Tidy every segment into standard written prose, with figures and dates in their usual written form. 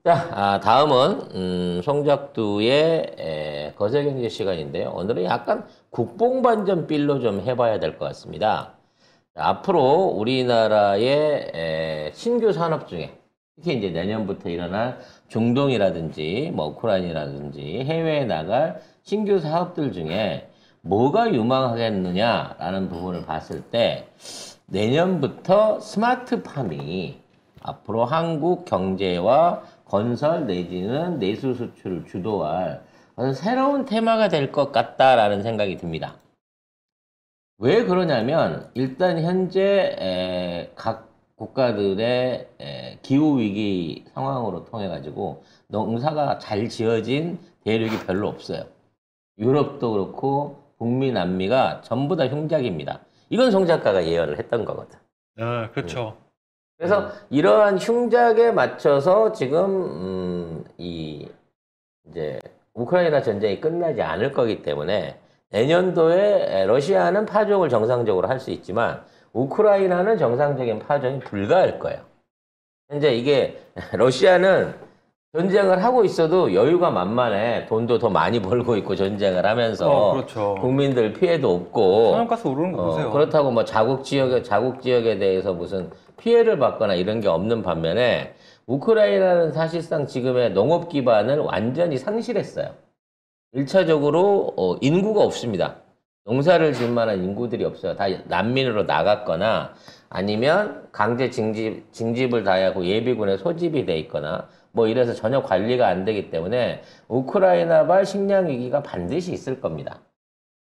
자, 다음은 송작두의 거세경제 시간인데요. 오늘은 약간 국뽕반전 빌로 좀 해봐야 될 것 같습니다. 자, 앞으로 우리나라의 신규 산업 중에 특히 이제 내년부터 일어날 중동이라든지 뭐 우크라이나라든지 해외에 나갈 신규 사업들 중에 뭐가 유망하겠느냐라는 부분을 봤을 때 내년부터 스마트팜이 앞으로 한국 경제와 건설 내지는 내수 수출을 주도할 어떤 새로운 테마가 될 것 같다라는 생각이 듭니다. 왜 그러냐면 일단 현재 각 국가들의 기후위기 상황으로 통해 가지고 농사가 잘 지어진 대륙이 별로 없어요. 유럽도 그렇고 북미, 남미가 전부 다 흉작입니다. 이건 송 작가가 예언을 했던 거거든. 아, 그렇죠. 그래서 이러한 흉작에 맞춰서 지금 이제 우크라이나 전쟁이 끝나지 않을 거기 때문에 내년도에 러시아는 파종을 정상적으로 할 수 있지만 우크라이나는 정상적인 파종이 불가할 거예요. 현재 이게 러시아는 전쟁을 하고 있어도 여유가 만만해. 돈도 더 많이 벌고 있고 전쟁을 하면서 그렇죠. 국민들 피해도 없고 천연가스 오르는 거 보세요. 그렇다고 뭐 자국 지역에 대해서 무슨 피해를 받거나 이런 게 없는 반면에 우크라이나는 사실상 지금의 농업 기반을 완전히 상실했어요. 1차적으로 인구가 없습니다. 농사를 지을 만한 인구들이 없어요. 다 난민으로 나갔거나 아니면 강제 징집을 당하고 예비군에 소집이 돼 있거나 뭐 이래서 전혀 관리가 안 되기 때문에 우크라이나발 식량 위기가 반드시 있을 겁니다.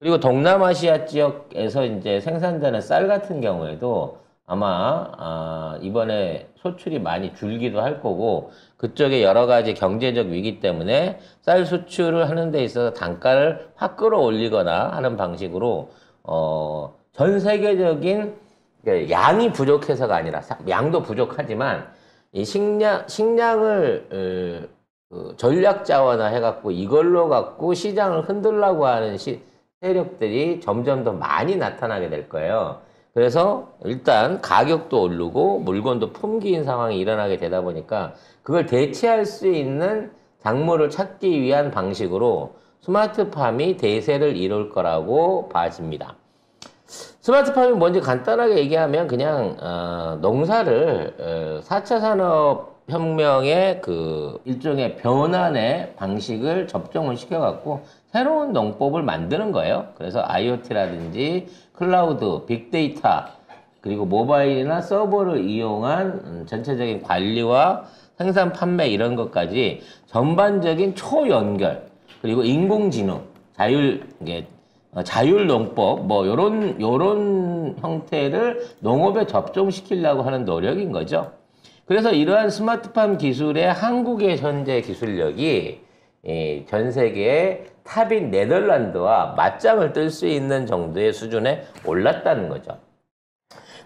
그리고 동남아시아 지역에서 이제 생산되는 쌀 같은 경우에도 아마 이번에 소출이 많이 줄기도 할 거고 그쪽에 여러 가지 경제적 위기 때문에 쌀 수출을 하는 데 있어서 단가를 확 끌어올리거나 하는 방식으로 전 세계적인 양이 부족해서가 아니라 양도 부족하지만 이 식량을 전략 자원화 해갖고 이걸로 갖고 시장을 흔들려고 하는 세력들이 점점 더 많이 나타나게 될 거예요. 그래서 일단 가격도 오르고 물건도 품귀인 상황이 일어나게 되다 보니까 그걸 대체할 수 있는 작물을 찾기 위한 방식으로 스마트팜이 대세를 이룰 거라고 봐집니다. 스마트팜이 뭔지 간단하게 얘기하면 그냥 농사를 4차 산업혁명의 그 일종의 변환의 방식을 접종을 시켜갖고 새로운 농법을 만드는 거예요. 그래서 IoT라든지 클라우드, 빅데이터, 그리고 모바일이나 서버를 이용한 전체적인 관리와 생산, 판매 이런 것까지 전반적인 초연결, 그리고 인공지능, 자율농법, 뭐 요런 형태를 농업에 접종시키려고 하는 노력인 거죠. 그래서 이러한 스마트팜 기술에 한국의 현재 기술력이 전 세계의 탑인 네덜란드와 맞짱을 뜰 수 있는 정도의 수준에 올랐다는 거죠.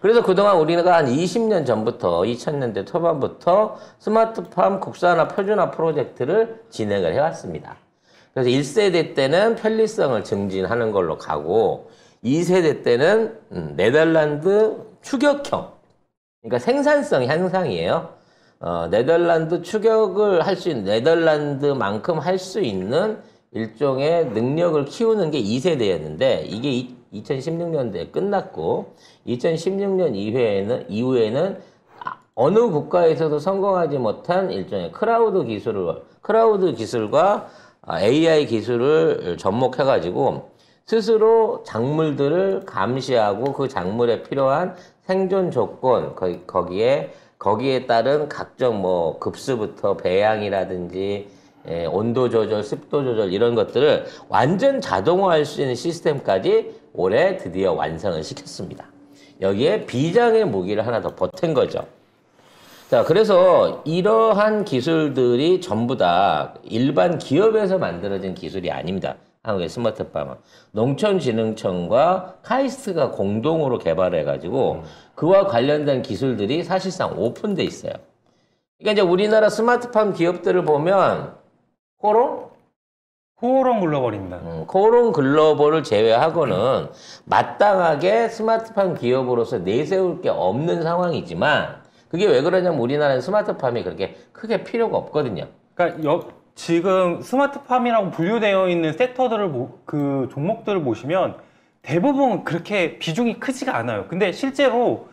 그래서 그동안 우리가 한 20년 전부터 2000년대 초반부터 스마트팜 국산화 표준화 프로젝트를 진행을 해왔습니다. 그래서 1세대 때는 편리성을 증진하는 걸로 가고 2세대 때는 네덜란드 추격형, 그러니까 생산성 향상이에요. 네덜란드 추격을 할 수 있는, 네덜란드만큼 할 수 있는 일종의 능력을 키우는 게 2세대였는데 이게 2016년도에 끝났고 2016년 이후에는 어느 국가에서도 성공하지 못한 일종의 크라우드 기술과 AI 기술을 접목해가지고 스스로 작물들을 감시하고 그 작물에 필요한 생존 조건, 거기에 따른 각종 뭐 급수부터 배양이라든지 온도 조절, 습도 조절 이런 것들을 완전 자동화할 수 있는 시스템까지 올해 드디어 완성을 시켰습니다. 여기에 비장의 무기를 하나 더 보탠 거죠. 자, 그래서 이러한 기술들이 전부 다 일반 기업에서 만들어진 기술이 아닙니다. 한국의 스마트팜은 농촌진흥청과 카이스트가 공동으로 개발해가지고 그와 관련된 기술들이 사실상 오픈돼 있어요. 그러니까 이제 우리나라 스마트팜 기업들을 보면 코오롱 글로벌입니다. 코오롱 글로벌을 제외하고는 마땅하게 스마트팜 기업으로서 내세울 게 없는 상황이지만 그게 왜 그러냐면 우리나라는 스마트팜이 그렇게 크게 필요가 없거든요. 그러니까 지금 스마트팜이라고 분류되어 있는 섹터들을 그 종목들을 보시면 대부분 그렇게 비중이 크지가 않아요. 근데 실제로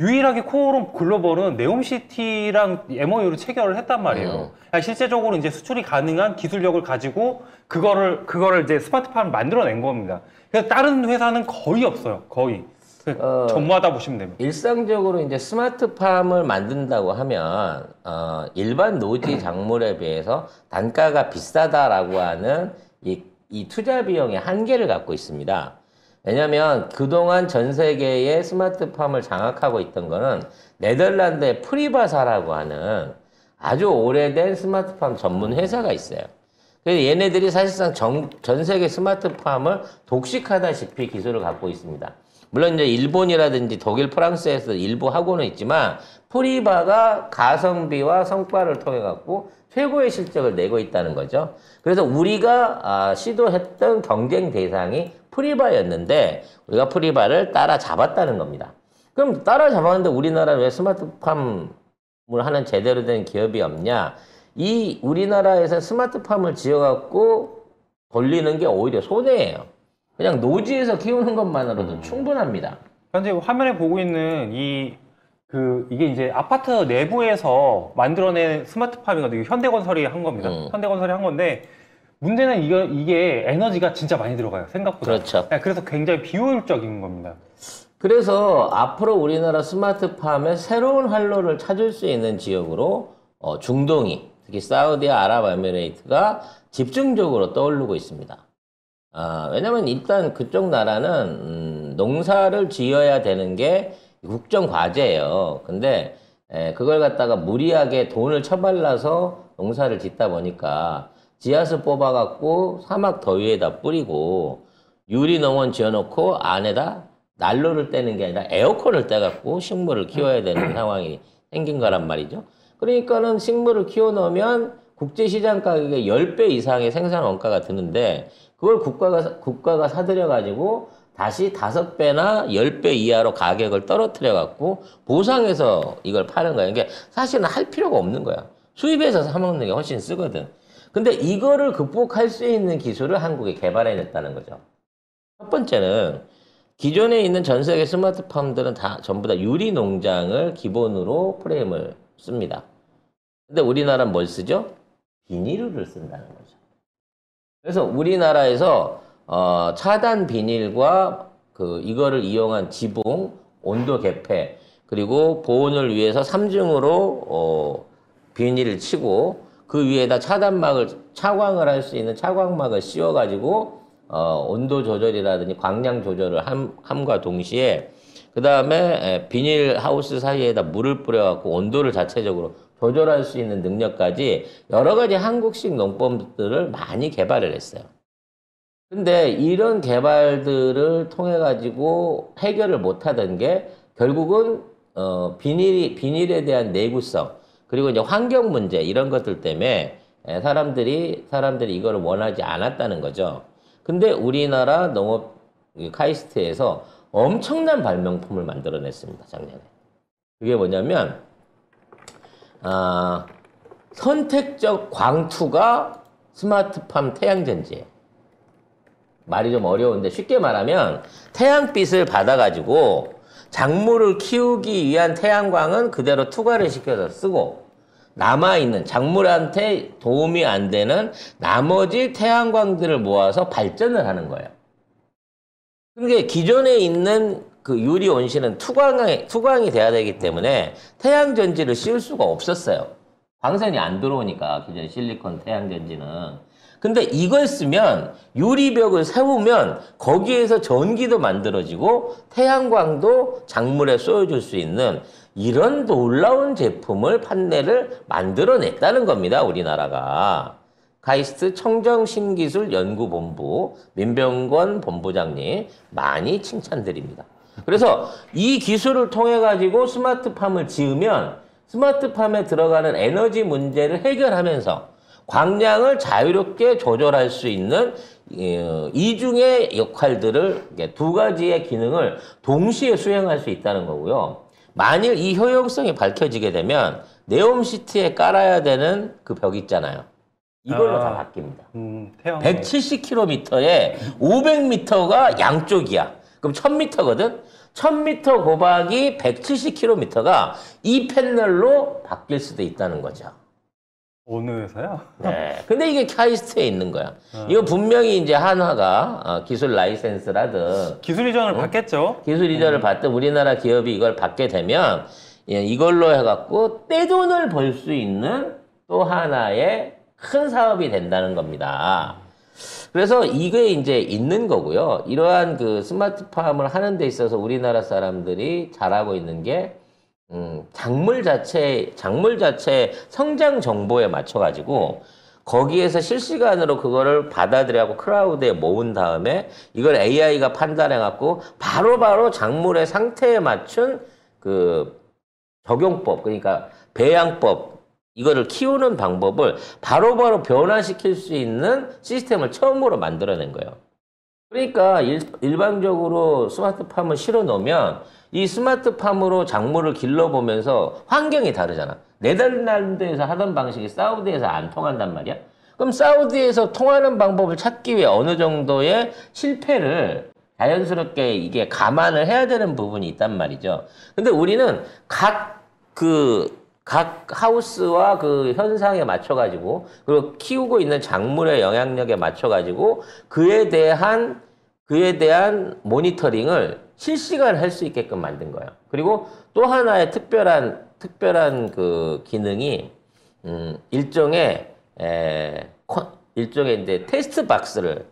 유일하게 코오롱 글로벌은 네옴시티랑 MOU를 체결을 했단 말이에요. 그러니까 실제적으로 이제 수출이 가능한 기술력을 가지고 그거를 이제 스마트팜을 만들어낸 겁니다. 그래서 다른 회사는 거의 없어요. 거의. 전무하다 보시면 됩니다. 일상적으로 이제 스마트팜을 만든다고 하면 일반 노지 작물에 비해서 단가가 비싸다라고 하는 이 투자 비용의 한계를 갖고 있습니다. 왜냐하면 그동안 전 세계의 스마트팜을 장악하고 있던 거는 네덜란드의 프리바사라고 하는 아주 오래된 스마트팜 전문 회사가 있어요. 그래서 얘네들이 사실상 전 세계 스마트팜을 독식하다시피 기술을 갖고 있습니다. 물론 이제 일본이라든지 독일, 프랑스에서 일부 하고는 있지만 프리바가 가성비와 성과를 통해 갖고 최고의 실적을 내고 있다는 거죠. 그래서 우리가 시도했던 경쟁 대상이 프리바였는데 우리가 프리바를 따라잡았다는 겁니다. 그럼 따라잡았는데 우리나라는 왜 스마트팜을 하는 제대로 된 기업이 없냐? 이 우리나라에서 스마트팜을 지어갖고 돌리는 게 오히려 손해예요. 그냥 노지에서 키우는 것만으로도 충분합니다. 현재 화면에 보고 있는 이게 이제 아파트 내부에서 만들어낸 스마트팜이거든요. 현대건설이 한 겁니다. 현대건설이 한 건데, 문제는 이게 에너지가 진짜 많이 들어가요. 생각보다. 그렇죠. 그래서 굉장히 비효율적인 겁니다. 그래서 앞으로 우리나라 스마트팜의 새로운 활로를 찾을 수 있는 지역으로 중동이, 특히 사우디아랍에미레이트가 집중적으로 떠오르고 있습니다. 왜냐면 일단 그쪽 나라는 농사를 지어야 되는 게 국정 과제예요. 근데 그걸 갖다가 무리하게 돈을 처발라서 농사를 짓다 보니까 지하수 뽑아갖고 사막 더위에다 뿌리고 유리농원 지어놓고 안에다 난로를 떼는 게 아니라 에어컨을 떼갖고 식물을 키워야 되는 상황이 생긴 거란 말이죠. 그러니까는 식물을 키워놓으면 국제시장 가격의 10배 이상의 생산 원가가 드는데 그걸 국가가 사들여가지고 다시 5배나 10배 이하로 가격을 떨어뜨려갖고 보상해서 이걸 파는 거예요. 그러니까 사실은 할 필요가 없는 거야. 수입해서 사먹는 게 훨씬 쓰거든. 근데 이거를 극복할 수 있는 기술을 한국에 개발해냈다는 거죠. 첫 번째는 기존에 있는 전 세계 스마트팜들은 전부 다 유리 농장을 기본으로 프레임을 씁니다. 근데 우리나라는 뭘 쓰죠? 비닐을 쓴다는 거죠. 그래서 우리나라에서 차단 비닐과 이거를 이용한 지붕, 온도 개폐, 그리고 보온을 위해서 3중으로 비닐을 치고 그 위에다 차광을 할 수 있는 차광막을 씌워가지고 온도 조절이라든지 광량 조절을 함과 동시에 그 다음에 비닐 하우스 사이에다 물을 뿌려갖고 온도를 자체적으로 조절할 수 있는 능력까지 여러 가지 한국식 농법들을 많이 개발을 했어요. 근데 이런 개발들을 통해 가지고 해결을 못 하던 게 결국은 비닐에 대한 내구성 그리고 이제 환경 문제 이런 것들 때문에 사람들이 이거를 원하지 않았다는 거죠. 근데 우리나라 농업 카이스트에서 엄청난 발명품을 만들어냈습니다, 작년에. 그게 뭐냐면 선택적 광투가 스마트팜 태양전지예요. 말이 좀 어려운데 쉽게 말하면 태양빛을 받아가지고 작물을 키우기 위한 태양광은 그대로 투과를 시켜서 쓰고 남아있는 작물한테 도움이 안 되는 나머지 태양광들을 모아서 발전을 하는 거예요. 그게 기존에 있는 그 유리 온실은 투광이 돼야 되기 때문에 태양전지를 씌울 수가 없었어요. 광선이 안 들어오니까 기존 실리콘 태양전지는. 근데 이걸 쓰면 유리벽을 세우면 거기에서 전기도 만들어지고 태양광도 작물에 쏘여줄 수 있는 이런 놀라운 제품을 판넬을 만들어냈다는 겁니다. 우리나라가. 카이스트 청정신기술연구본부 민병권 본부장님 많이 칭찬드립니다. 그래서 이 기술을 통해 가지고 스마트팜을 지으면 스마트팜에 들어가는 에너지 문제를 해결하면서 광량을 자유롭게 조절할 수 있는 이중의 역할들을 두 가지의 기능을 동시에 수행할 수 있다는 거고요. 만일 이 효용성이 밝혀지게 되면 네옴시트에 깔아야 되는 그 벽 있잖아요. 이걸로 다 바뀝니다. 태양 170km에 500m가 양쪽이야. 그럼 1000m거든? 1000m 곱하기 170km가 이 패널로 바뀔 수도 있다는 거죠. 어느 회사요? 네. 근데 이게 카이스트에 있는 거야. 이거 분명히 이제 한화가 기술 라이센스라든 기술 이전을 받겠죠. 기술 이전을 받든 우리나라 기업이 이걸 받게 되면 이걸로 해갖고 떼돈을 벌 수 있는 또 하나의 큰 사업이 된다는 겁니다. 그래서 이게 이제 있는 거고요. 이러한 그 스마트팜을 하는 데 있어서 우리나라 사람들이 잘하고 있는 게 작물 자체 성장 정보에 맞춰가지고 거기에서 실시간으로 그거를 받아들여갖고 클라우드에 모은 다음에 이걸 AI가 판단해갖고 바로바로 작물의 상태에 맞춘 그 적용법, 그러니까 배양법, 이거를 키우는 방법을 바로바로 변화시킬 수 있는 시스템을 처음으로 만들어낸 거예요. 그러니까 일반적으로 스마트팜을 실어 놓으면 이 스마트팜으로 작물을 길러보면서 환경이 다르잖아. 네덜란드에서 하던 방식이 사우디에서 안 통한단 말이야. 그럼 사우디에서 통하는 방법을 찾기 위해 어느 정도의 실패를 자연스럽게 이게 감안을 해야 되는 부분이 있단 말이죠. 근데 우리는 각 하우스와 그 현상에 맞춰가지고, 그리고 키우고 있는 작물의 영향력에 맞춰가지고, 그에 대한 모니터링을 실시간 할 수 있게끔 만든 거예요. 그리고 또 하나의 특별한 그 기능이, 일종의 이제 테스트 박스를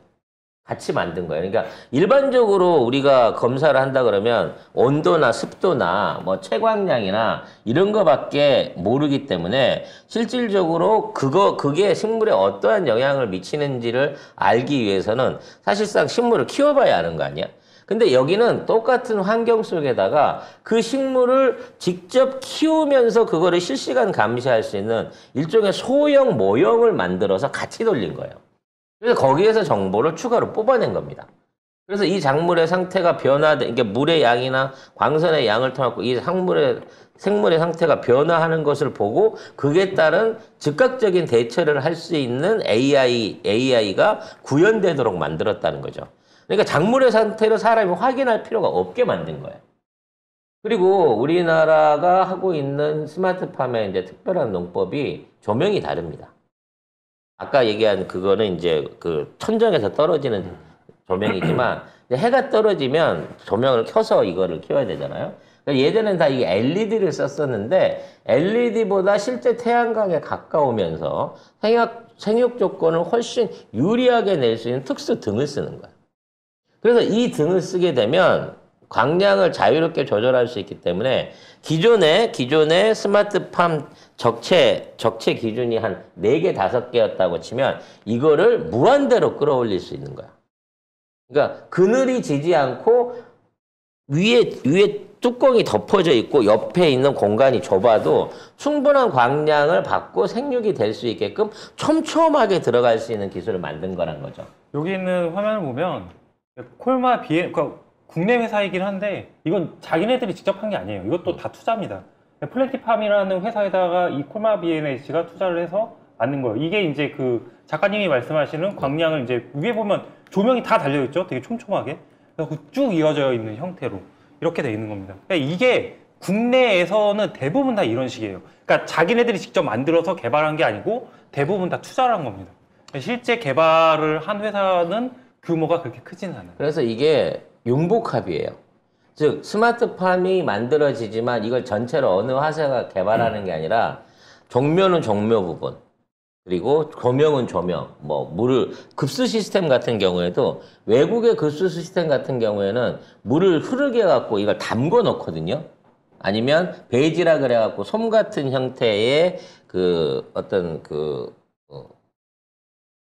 같이 만든 거예요. 그러니까 일반적으로 우리가 검사를 한다 그러면 온도나 습도나 뭐 채광량이나 이런 거밖에 모르기 때문에 실질적으로 그게 식물에 어떠한 영향을 미치는지를 알기 위해서는 사실상 식물을 키워봐야 하는 거 아니야? 근데 여기는 똑같은 환경 속에다가 그 식물을 직접 키우면서 그거를 실시간 감시할 수 있는 일종의 소형 모형을 만들어서 같이 돌린 거예요. 그래서 거기에서 정보를 추가로 뽑아낸 겁니다. 그래서 이 작물의 상태가 이게 물의 양이나 광선의 양을 통해서 이 생물의 상태가 변화하는 것을 보고 그에 따른 즉각적인 대처를 할 수 있는 AI가 구현되도록 만들었다는 거죠. 그러니까 작물의 상태를 사람이 확인할 필요가 없게 만든 거예요. 그리고 우리나라가 하고 있는 스마트팜의 이제 특별한 농법이 조명이 다릅니다. 아까 얘기한 그거는 이제 그 천정에서 떨어지는 조명이지만 해가 떨어지면 조명을 켜서 이거를 키워야 되잖아요. 그러니까 예전엔 다 이게 LED를 썼었는데 LED보다 실제 태양광에 가까우면서 생육 조건을 훨씬 유리하게 낼 수 있는 특수 등을 쓰는 거예요. 그래서 이 등을 쓰게 되면 광량을 자유롭게 조절할 수 있기 때문에 기존의 스마트팜 적체 기준이 한 4개, 5개였다고 치면 이거를 무한대로 끌어올릴 수 있는 거야. 그러니까 그늘이 지지 않고 위에 뚜껑이 덮어져 있고 옆에 있는 공간이 좁아도 충분한 광량을 받고 생육이 될 수 있게끔 촘촘하게 들어갈 수 있는 기술을 만든 거란 거죠. 여기 있는 화면을 보면 콜마 그러니까 국내 회사이긴 한데 이건 자기네들이 직접 한 게 아니에요. 이것도 다 투자입니다. 플랜티팜이라는 회사에다가 이 콜마 BNH가 투자를 해서 만든 거예요. 이게 이제 그 작가님이 말씀하시는 광량을 이제 위에 보면 조명이 다 달려있죠. 되게 촘촘하게. 그래서 쭉 이어져 있는 형태로 이렇게 돼 있는 겁니다. 그러니까 이게 국내에서는 대부분 다 이런 식이에요. 그러니까 자기네들이 직접 만들어서 개발한 게 아니고 대부분 다 투자를 한 겁니다. 실제 개발을 한 회사는 규모가 그렇게 크진 않아요. 그래서 이게 융복합이에요. 즉 스마트팜이 만들어지지만 이걸 전체로 어느 화사가 개발하는 게 아니라 종묘는 종묘 부분, 그리고 조명은 조명, 물을 급수 시스템 같은 경우에도 외국의 급수 시스템 같은 경우에는 물을 흐르게 해갖고 이걸 담궈 놓거든요. 아니면 베이지라 그래갖고 솜 같은 형태의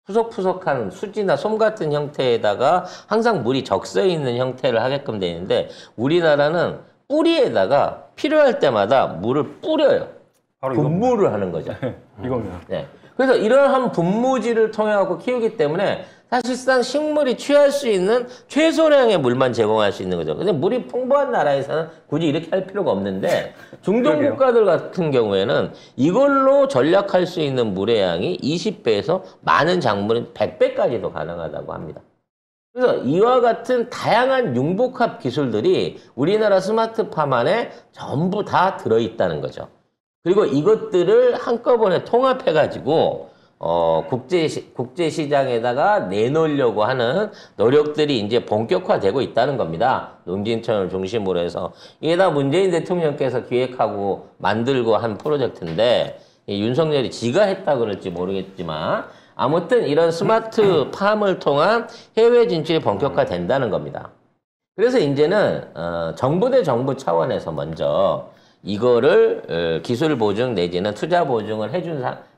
푸석푸석한 수지나 솜 같은 형태에다가 항상 물이 적셔 있는 형태를 하게끔 되어 있는데 우리나라는 뿌리에다가 필요할 때마다 물을 뿌려요. 바로 분무를 하는 거죠. 이겁니다. 네. 그래서 이러한 분무지를 통해 갖고 키우기 때문에 사실상 식물이 취할 수 있는 최소량의 물만 제공할 수 있는 거죠. 근데 물이 풍부한 나라에서는 굳이 이렇게 할 필요가 없는데 중동 그러게요. 국가들 같은 경우에는 이걸로 전략할 수 있는 물의 양이 20배에서 많은 작물은 100배까지도 가능하다고 합니다. 그래서 이와 같은 다양한 융복합 기술들이 우리나라 스마트팜 안에 전부 다 들어있다는 거죠. 그리고 이것들을 한꺼번에 통합해가지고 국제시장에다가 내놓으려고 하는 노력들이 이제 본격화되고 있다는 겁니다. 농진청을 중심으로 해서. 이게 다 문재인 대통령께서 기획하고 만들고 한 프로젝트인데, 윤석열이 지가 했다 그럴지 모르겠지만, 아무튼 이런 스마트 팜을 통한 해외 진출이 본격화된다는 겁니다. 그래서 이제는, 정부 대 정부 차원에서 먼저 이거를 기술 보증 내지는 투자 보증을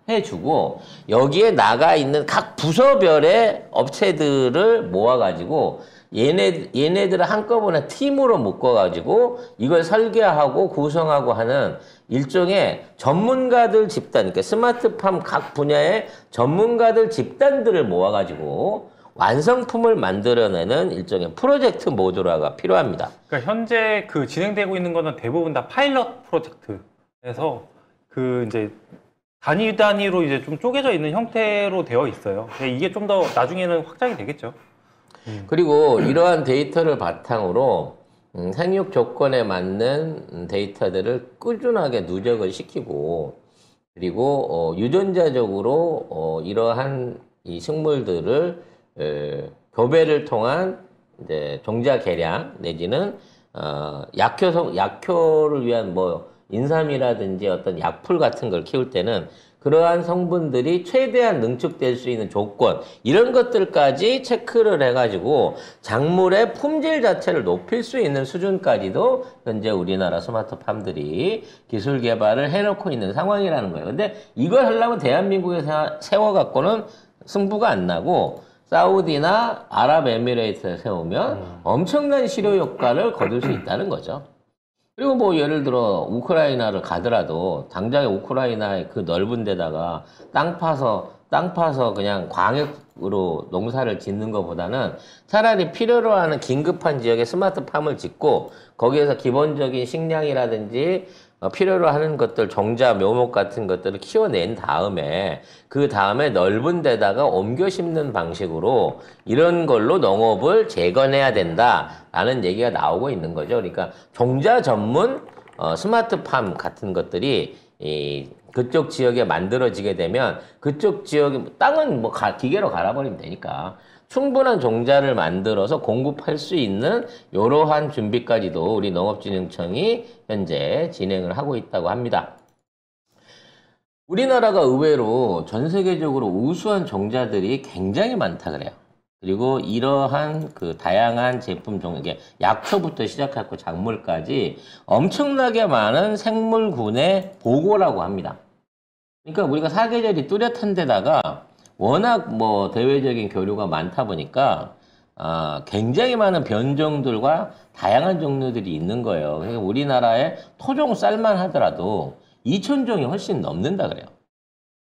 해주고 여기에 나가 있는 각 부서별의 업체들을 모아가지고 얘네들을 한꺼번에 팀으로 묶어가지고 이걸 설계하고 구성하고 하는 일종의 전문가들 집단, 그러니까 스마트팜 각 분야의 전문가들 집단들을 모아가지고 완성품을 만들어내는 일종의 프로젝트 모듈화가 필요합니다. 그러니까 현재 그 진행되고 있는 거는 대부분 다 파일럿 프로젝트에서 그 이제 단위로 이제 좀 쪼개져 있는 형태로 되어 있어요. 이게 좀 더 나중에는 확장이 되겠죠. 그리고 이러한 데이터를 바탕으로 생육 조건에 맞는 데이터들을 꾸준하게 누적을 시키고 그리고 유전자적으로 이러한 이 식물들을 교배를 통한 이제 종자 개량 내지는 약효를 위한 뭐 인삼이라든지 어떤 약풀 같은 걸 키울 때는 그러한 성분들이 최대한 능축될 수 있는 조건 이런 것들까지 체크를 해가지고 작물의 품질 자체를 높일 수 있는 수준까지도 현재 우리나라 스마트팜들이 기술 개발을 해놓고 있는 상황이라는 거예요. 근데 이걸 하려면 대한민국에 세워갖고는 승부가 안 나고 사우디나 아랍에미레이트에 세우면 엄청난 실효 효과를 거둘 수 있다는 거죠. 그리고 뭐 예를 들어 우크라이나를 가더라도 당장에 우크라이나의 그 넓은 데다가 땅 파서 그냥 광역으로 농사를 짓는 것보다는 차라리 필요로 하는 긴급한 지역에 스마트팜을 짓고 거기에서 기본적인 식량이라든지 필요로 하는 것들, 종자, 묘목 같은 것들을 키워낸 다음에 그 다음에 넓은 데다가 옮겨 심는 방식으로 이런 걸로 농업을 재건해야 된다라는 얘기가 나오고 있는 거죠. 그러니까 종자 전문 스마트팜 같은 것들이 그쪽 지역에 만들어지게 되면 그쪽 지역의 땅은 뭐 기계로 갈아버리면 되니까 충분한 종자를 만들어서 공급할 수 있는 이러한 준비까지도 우리 농업진흥청이 현재 진행을 하고 있다고 합니다. 우리나라가 의외로 전 세계적으로 우수한 종자들이 굉장히 많다 그래요. 그리고 이러한 그 다양한 제품 종류, 약초부터 시작하고 작물까지 엄청나게 많은 생물군의 보고라고 합니다. 그러니까 우리가 사계절이 뚜렷한 데다가 워낙 뭐 대외적인 교류가 많다 보니까 굉장히 많은 변종들과 다양한 종류들이 있는 거예요. 그러니까 우리나라의 토종 쌀만 하더라도 2,000종이 훨씬 넘는다 그래요.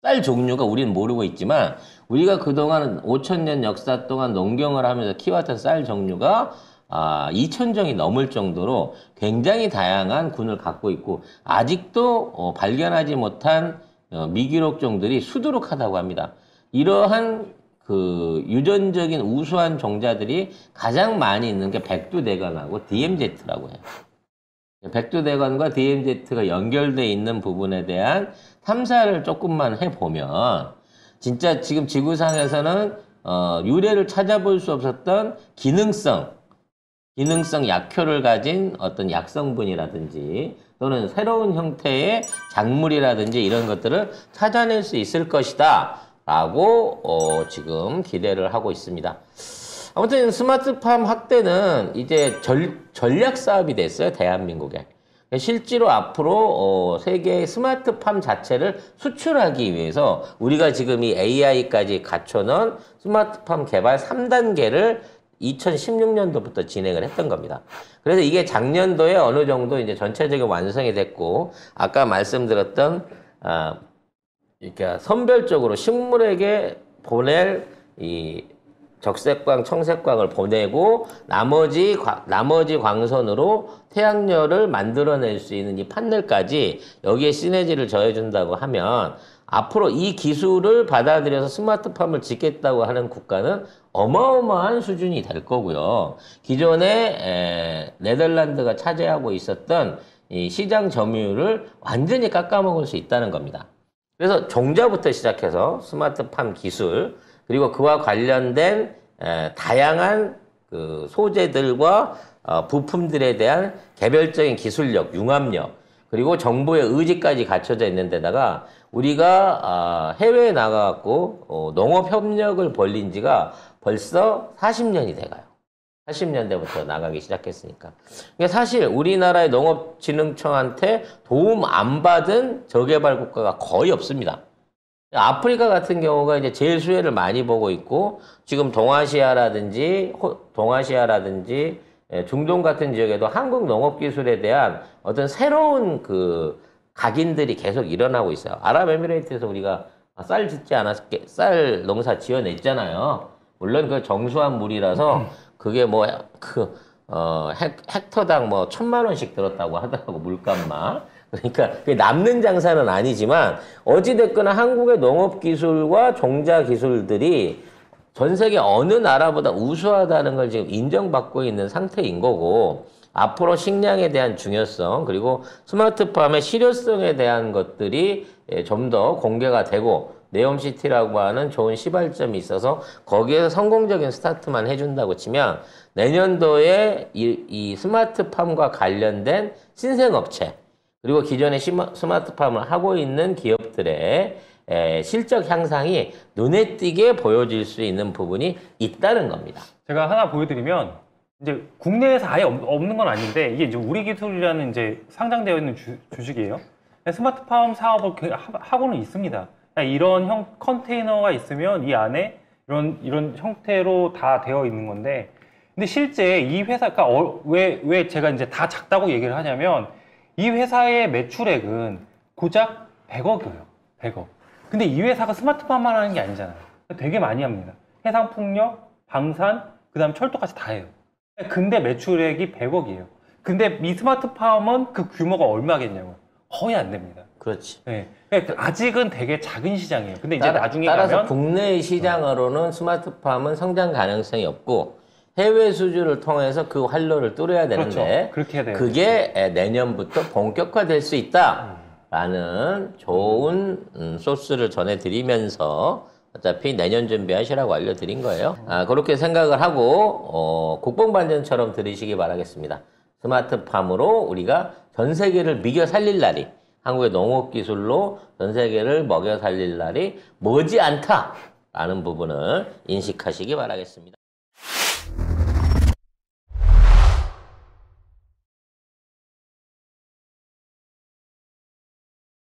쌀 종류가 우리는 모르고 있지만 우리가 그동안 5,000년 역사 동안 농경을 하면서 키웠던 쌀 종류가 2,000종이 넘을 정도로 굉장히 다양한 군을 갖고 있고 아직도 발견하지 못한 미기록종들이 수두룩하다고 합니다. 이러한 그 유전적인 우수한 종자들이 가장 많이 있는 게 백두대간하고 DMZ라고 해요. 백두대간과 DMZ가 연결되어 있는 부분에 대한 탐사를 조금만 해보면 진짜 지금 지구상에서는 유래를 찾아볼 수 없었던 기능성 약효를 가진 어떤 약성분이라든지 또는 새로운 형태의 작물이라든지 이런 것들을 찾아낼 수 있을 것이다 라고 지금 기대를 하고 있습니다. 아무튼 스마트팜 확대는 이제 전략 사업이 됐어요, 대한민국에. 실제로 앞으로 세계의 스마트팜 자체를 수출하기 위해서 우리가 지금 이 AI까지 갖춰놓은 스마트팜 개발 3단계를 2016년도부터 진행을 했던 겁니다. 그래서 이게 작년도에 어느 정도 이제 전체적인 완성이 됐고, 아까 말씀드렸던 그러니까 선별적으로 식물에게 보낼 이 적색광, 청색광을 보내고 나머지 광선으로 태양열을 만들어낼 수 있는 이 판넬까지 여기에 시너지를 더해준다고 하면 앞으로 이 기술을 받아들여서 스마트팜을 짓겠다고 하는 국가는 어마어마한 수준이 될 거고요. 기존에 네덜란드가 차지하고 있었던 이 시장 점유율을 완전히 깎아먹을 수 있다는 겁니다. 그래서 종자부터 시작해서 스마트팜 기술, 그리고 그와 관련된 다양한 그 소재들과 부품들에 대한 개별적인 기술력, 융합력, 그리고 정부의 의지까지 갖춰져 있는 데다가 우리가 해외에 나가갖고 농업협력을 벌린 지가 벌써 40년이 돼가요. 80년대부터 나가기 시작했으니까. 그러니까 사실 우리나라의 농업진흥청한테 도움 안 받은 저개발 국가가 거의 없습니다. 아프리카 같은 경우가 이제 제일 수혜를 많이 보고 있고, 지금 동아시아라든지 중동 같은 지역에도 한국 농업기술에 대한 어떤 새로운 그 각인들이 계속 일어나고 있어요. 아랍에미레이트에서 우리가 쌀 농사 지어냈잖아요. 물론 그 정수한 물이라서 그게 뭐 헥터당 뭐 1,000만 원씩 들었다고 하더라고, 물값만. 그러니까 그게 남는 장사는 아니지만 어찌됐거나 한국의 농업기술과 종자기술들이 전 세계 어느 나라보다 우수하다는 걸 지금 인정받고 있는 상태인 거고, 앞으로 식량에 대한 중요성, 그리고 스마트팜의 실효성에 대한 것들이 좀 더 공개가 되고, 네옴시티라고 하는 좋은 시발점이 있어서 거기에서 성공적인 스타트만 해준다고 치면 내년도에 이 스마트팜과 관련된 신생업체, 그리고 기존에 스마트팜을 하고 있는 기업들의 실적 향상이 눈에 띄게 보여질 수 있는 부분이 있다는 겁니다. 제가 하나 보여드리면, 이제 국내에서 아예 없는 건 아닌데, 이게 이제 우리 기술이라는 이제 상장되어 있는 주식이에요. 스마트팜 사업을 하고는 있습니다. 이런 컨테이너가 있으면 이 안에 이런 형태로 다 되어 있는 건데, 근데 실제 이 회사가 왜 제가 이제 다 작다고 얘기를 하냐면, 이 회사의 매출액은 고작 100억이에요. 100억. 근데 이 회사가 스마트팜만 하는 게 아니잖아요. 되게 많이 합니다. 해상풍력, 방산, 그 다음 철도까지 다 해요. 근데 매출액이 100억이에요. 근데 이 스마트팜은 그 규모가 얼마겠냐고. 거의 안 됩니다. 그렇지. 네. 아직은 되게 작은 시장이에요. 근데 이제 나중에 따라서 가면 국내의 시장으로는 스마트팜은 성장 가능성이 없고, 해외 수주를 통해서 그 활로를 뚫어야 되는데, 그렇죠. 그렇게 해야 돼요. 그게 내년부터 본격화될 수 있다라는 좋은 소스를 전해드리면서 어차피 내년 준비하시라고 알려드린 거예요. 그렇게 생각을 하고 국뽕반전처럼 들으시기 바라겠습니다. 스마트팜으로 우리가 전 세계를 미겨 살릴 날이, 한국의 농업기술로 전 세계를 먹여 살릴 날이 머지않다라는 부분을 인식하시기 바라겠습니다.